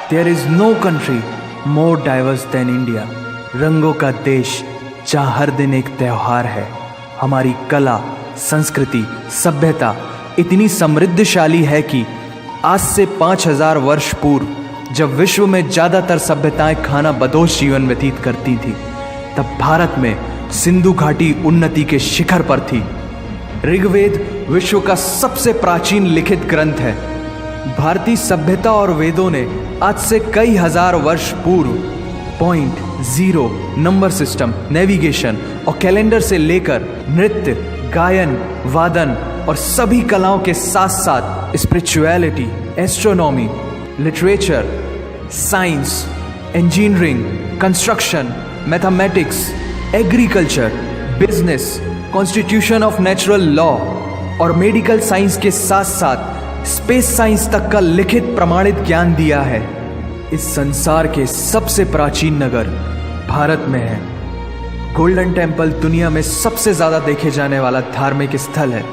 There is no country more diverse than India. रंगों का देश जहाँ हर दिन एक त्यौहार है। हमारी कला, संस्कृति, सभ्यता इतनी समृद्धशाली है कि आज से 5000 वर्ष पूर्व जब विश्व में ज़्यादातर सभ्यताएं खाना बदोश जीवन व्यतीत करती थी, तब भारत में सिंधु घाटी उन्नति के शिखर पर थी। ऋग्वेद विश्व का सबसे प्राचीन लिखित ग्रंथ है। भारतीय सभ्यता और वेदों ने आज से कई हजार वर्ष पूर्व point, zero, number system, navigation और कैलेंडर से लेकर नृत्य, गायन, वादन और सभी कलाओं के साथ साथ spirituality, astronomy, literature, science, engineering, construction, mathematics, agriculture, business, constitution of natural law और मेडिकल साइंस के साथ साथ स्पेस साइंस तक का लिखित प्रमाणित ज्ञान दिया है। इस संसार के सबसे प्राचीन नगर भारत में है। गोल्डन टेम्पल दुनिया में सबसे ज्यादा देखे जाने वाला धार्मिक स्थल है,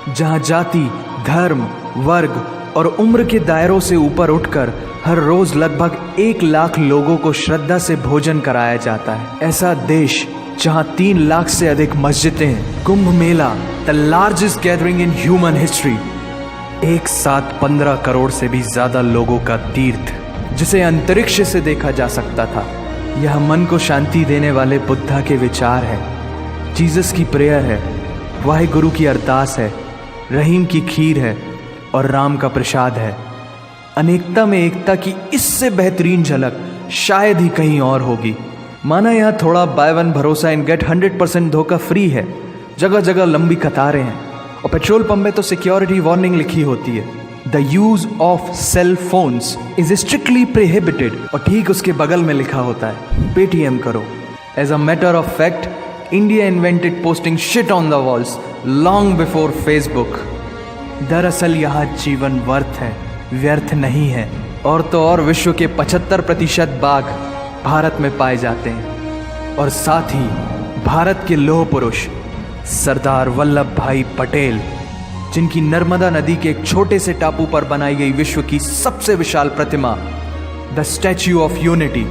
जहां जाति, धर्म, वर्ग और उम्र के दायरों से ऊपर उठकर हर रोज लगभग 1 लाख लोगों को श्रद्धा से भोजन कराया जाता है। ऐसा देश जहां 3 लाख से अधिक मस्जिदें हैं। Kumbh Mela, the largest gathering in human history, एक साथ 15 करोड़ से भी ज्यादा लोगों का तीर्थ, जिसे अंतरिक्ष से देखा जा सकता था। यह मन को शांति देने वाले बुद्धा के विचार है, जीसस की प्रेयर है, वाहे गुरु की अरदास है, रहीम की खीर है और राम का प्रसाद है। अनेकता में एकता की इससे बेहतरीन झलक शायद ही कहीं और होगी। माना यहाँ थोड़ा बाय वन भरोसा एंड गेट 100% धोखा फ्री है। जगह जगह लंबी कतारें हैं और पेट्रोल पंप में तो सिक्योरिटी वार्निंग लिखी होती है, the use of cell phones is strictly prohibited, और ठीक उसके बगल में लिखा होता है पेटीएम करो। As a matter of fact, India invented posting shit on the walls long before Facebook. दरअसल यहाँ जीवन वर्थ है, व्यर्थ नहीं है। और तो और विश्व के 75% बाघ भारत में पाए जाते हैं। और साथ ही भारत के लौह पुरुष सरदार वल्लभ भाई पटेल, जिनकी नर्मदा नदी के एक छोटे से टापू पर बनाई गई विश्व की सबसे विशाल प्रतिमा द स्टैच्यू ऑफ यूनिटी,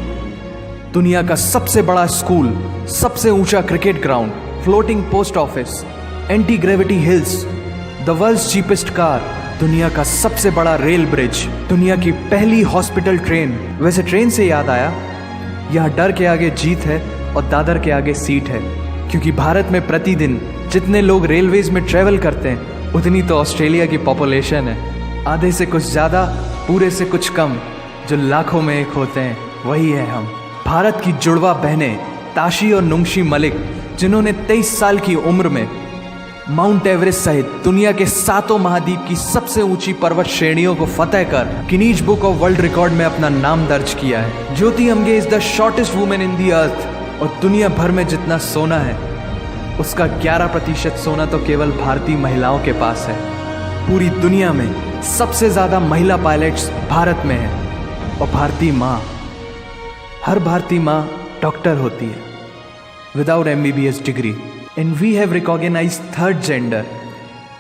दुनिया का सबसे बड़ा स्कूल, सबसे ऊंचा cricket ground, floating post office, anti gravity hills, the world's cheapest car, दुनिया का सबसे बड़ा रेल ब्रिज, दुनिया की पहली हॉस्पिटल ट्रेन। वैसे ट्रेन से याद आया, यहाँ डर के आगे जीत है और दादर के आगे सीट है, क्योंकि भारत में प्रतिदिन जितने लोग रेलवेज में ट्रेवल करते हैं उतनी तो ऑस्ट्रेलिया की पॉपुलेशन है। आधे से कुछ ज़्यादा, पूरे से कुछ कम, जो लाखों में एक होते हैं वही है हम। भारत की जुड़वा बहनें ताशी और नुंगशी मलिक, जिन्होंने 23 साल की उम्र में माउंट एवरेस्ट सहित दुनिया के 7 महाद्वीप की सबसे ऊंची पर्वत श्रेणियों को फतेह कर Guinness Book of World Record में अपना नाम दर्ज किया है। Jyoti Amge is the shortest women in the earth, और दुनिया भर में जितना सोना है उसका 11% सोना तो केवल भारतीय महिलाओं के पास है। पूरी दुनिया में सबसे ज्यादा महिला पायलट्स भारत में है। और भारतीय माँ, हर भारतीय माँ डॉक्टर होती है without MBBS degree. And we have recognized third gender.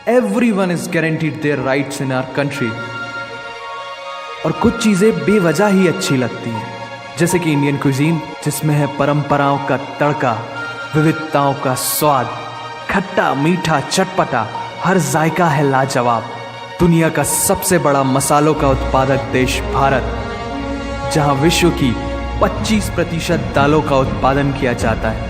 Everyone is guaranteed their rights in our country. और कुछ चीज़ें बेवजह ही अच्छी लगती हैं, जैसे कि इंडियन क्विजीन, जिसमें है परंपराओं का तड़का, विविधताओं का स्वाद, खट्टा, मीठा, चटपटा, हर जायका है लाजवाब। दुनिया का सबसे बड़ा मसालों का उत्पादक देश भारत, जहां विश्व की 25% दालों का उत्पादन किया जाता है।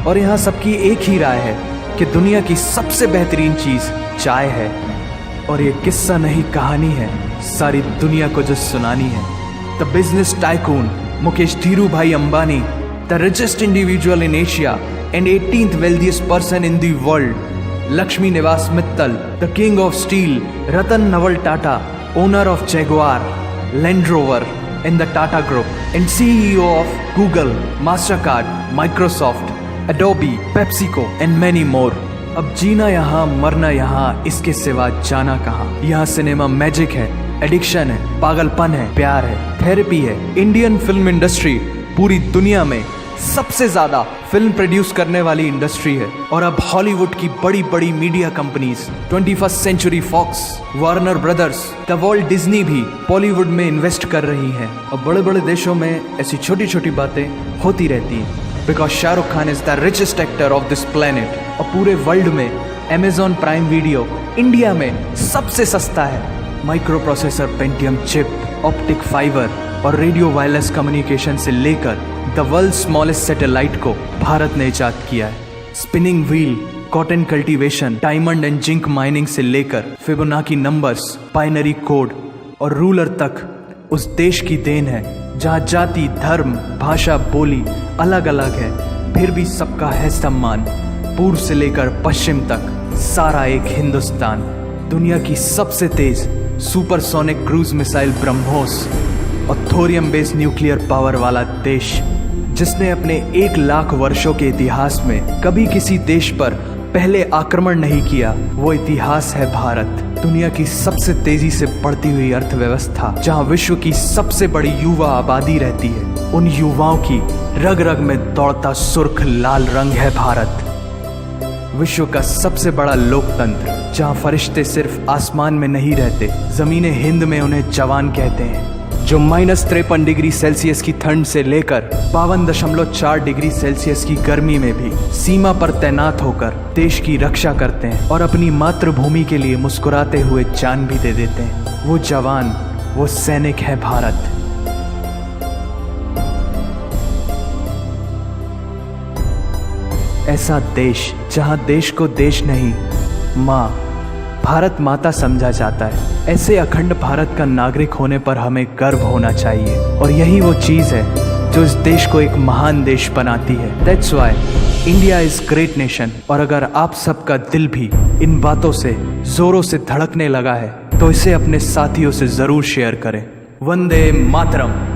और यहाँ सबकी एक ही राय है कि दुनिया की सबसे बेहतरीन चीज़ चाय है। और ये किस्सा नहीं, कहानी है, सारी दुनिया को जो सुनानी है। The business tycoon Mukesh Dhirubhai Ambani, the richest individual in Asia and 18th wealthiest person in the world, Lakshmi Niwas Mittal, the king of steel Ratan Naval Tata, owner of Jaguar, Land Rover in the Tata Group, and CEO of Google, Mastercard, Microsoft, Adobe, PepsiCo and many more. अब जीना यहाँ, मरना यहाँ, इसके सिवा जाना कहाँ। यहाँ cinema magic है, एडिक्शन है, पागलपन है, प्यार है, थेरेपी है। इंडियन फिल्म इंडस्ट्री पूरी दुनिया में सबसे ज्यादा फिल्म प्रोड्यूस करने वाली इंडस्ट्री है। और अब हॉलीवुड की बड़ी बड़ी media companies 21st Century Fox, Warner Brothers, the Walt Disney भी बॉलीवुड में इन्वेस्ट कर रही हैं। और बड़े बड़े देशों में ऐसी छोटी छोटी बातें होती रहती हैं। Because Shahrukh Khan is the richest actor of this planet. और पूरे वर्ल्ड में Amazon प्राइम वीडियो इंडिया में सबसे सस्ता है। Micro processor Pentium chip, optic fibre और रेडियो वायरलेस कम्युनिकेशन से लेकर द वर्ल्ड स्मॉलेस्ट सैटेलाइट को भारत ने इजाद किया है। Spinning wheel, cotton cultivation, diamond and zinc mining से लेकर फिबोनाची नंबर्स, बाइनरी कोड और रूलर तक उस देश की देन है जहाँ जाति, धर्म, भाषा, बोली अलग अलग है, फिर भी सबका है सम्मान। पूर्व से लेकर पश्चिम तक सारा एक हिंदुस्तान। दुनिया की सबसे तेज सुपरसोनिक क्रूज मिसाइल ब्रह्मोस और थोरियम बेस्ड न्यूक्लियर पावर वाला देश, जिसने अपने 1,00,000 वर्षों के इतिहास में कभी किसी देश पर पहले आक्रमण नहीं किया, वो इतिहास है भारत। दुनिया की सबसे तेजी से बढ़ती हुई अर्थव्यवस्था, जहां विश्व की सबसे बड़ी युवा आबादी रहती है, उन युवाओं की रग रग में दौड़ता सुर्ख लाल रंग है भारत। विश्व का सबसे बड़ा लोकतंत्र, जहां फरिश्ते सिर्फ आसमान में नहीं रहते, जमीने हिंद में उन्हें जवान कहते हैं, जो -53 डिग्री सेल्सियस की ठंड से लेकर 52.4 डिग्री सेल्सियस की गर्मी में भी सीमा पर तैनात होकर देश की रक्षा करते हैं और अपनी मातृभूमि के लिए मुस्कुराते हुए जान भी दे देते हैं। वो जवान, वो सैनिक है भारत। ऐसा देश जहां देश को देश नहीं, माँ, भारत माता समझा जाता है। ऐसे अखंड भारत का नागरिक होने पर हमें गर्व होना चाहिए। और यही वो चीज़ है जो इस देश को एक महान देश बनाती है। That's why India is great nation. और अगर आप सबका दिल भी इन बातों से जोरों से धड़कने लगा है, तो इसे अपने साथियों से जरूर शेयर करें। वंदे मातरम।